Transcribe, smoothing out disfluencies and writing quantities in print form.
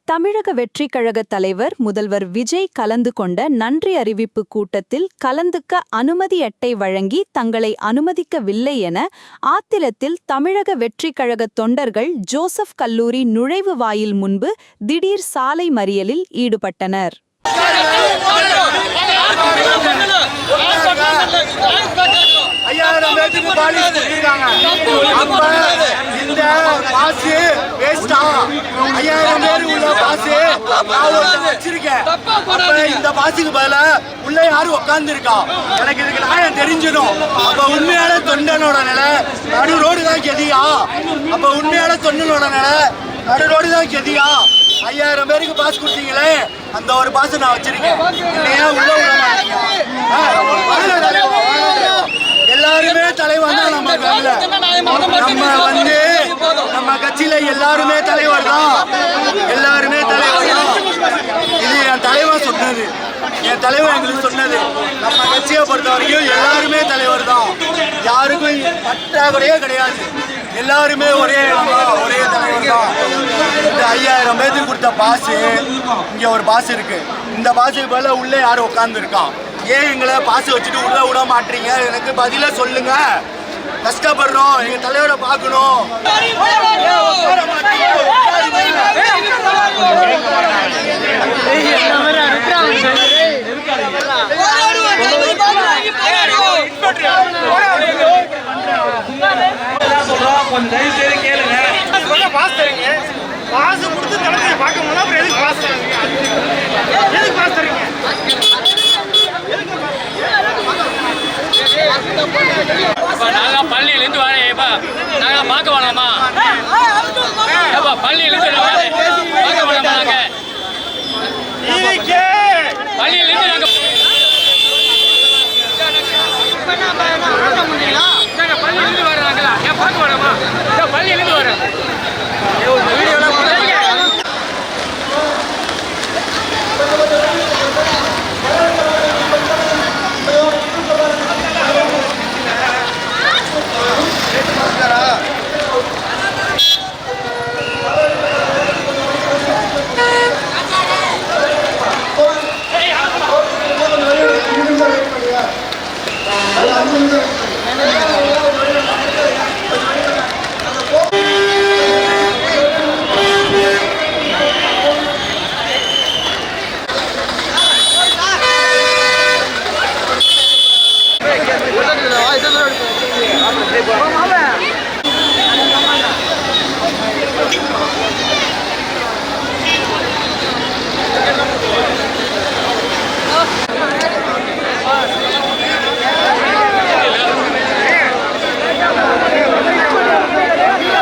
தமிழக வெற்றிக் கழக தலைவர் முதல்வர் விஜய் கலந்து கொண்ட நன்றி அறிவிப்பு கூட்டத்தில் கலந்துக்க அனுமதி அட்டை வழங்கி தங்களை அனுமதிக்கவில்லை என ஆத்திரத்தில் தமிழக வெற்றிக் கழக தொண்டர்கள் ஜோசப் கல்லூரி நுழைவு வாயில் முன்பு திடீர் சாலை மறியலில் ஈடுபட்டனர். இந்த பாசுக்கு பதிலா உள்ள யாரும் உட்கார்ந்து இருக்கா எனக்கு இதுக்கு நான் தெரிஞ்சிடும். அப்ப உண்மையான தொண்டனோட நிலை நடு ரோடு தான் கெதியா? அப்ப உண்மையான தொண்டனோட நிலை நடு ரோடு தான் கெதியா? 5000 பேருக்கு பாஸ் கொடுத்தீங்களே, அந்த ஒரு பாஸ் நான் வச்சிருக்கேன். இல்லையா உள்ள விட மாட்டீங்க? எல்லாருமே தலைவர் தான். நம்ம கட்சியில எல்லாருமே தலைவர் தான். எல்லாருமே தலைவர் தான். இது என் தலைவர் சொன்னது, என் தலைவர் எங்களுக்கு சொன்னது. நம்ம கட்சியை பொறுத்த வரைக்கும் எல்லாருமே தலைவர் தான். யாருக்கும் பற்றாக்குறையே கிடையாது. எல்லாருமே ஒரே தலைவர் தான். இந்த 5000 பேருக்கு கொடுத்த பாஸ், இங்க ஒரு பாஸ் இருக்கு. இந்த பாஸுக்கு பதிலா உள்ள யாரும் உட்கார்ந்து இருக்கான். ஏன் எங்களை பாஸ் வச்சுட்டு உள்ள விட மாட்டீங்க? எனக்கு பதில சொல்லுங்க. கஷ்டப்படுறோம், எங்க தலைவரை பார்க்கணும். கொஞ்சம் தயவு செய்து கேளுங்க. பாஸ் தரீங்க, பாஸ் கொடுத்து தலைமையை பார்க்க முடியல, அப்புறம் எதுக்கு பாஸ் தரீங்க? எதுக்கு பாஸ் தரீங்க? நாங்க பள்ளியிலிருந்து வரேன். நாங்க பார்க்க வேணாமா? பள்ளியிலிருந்து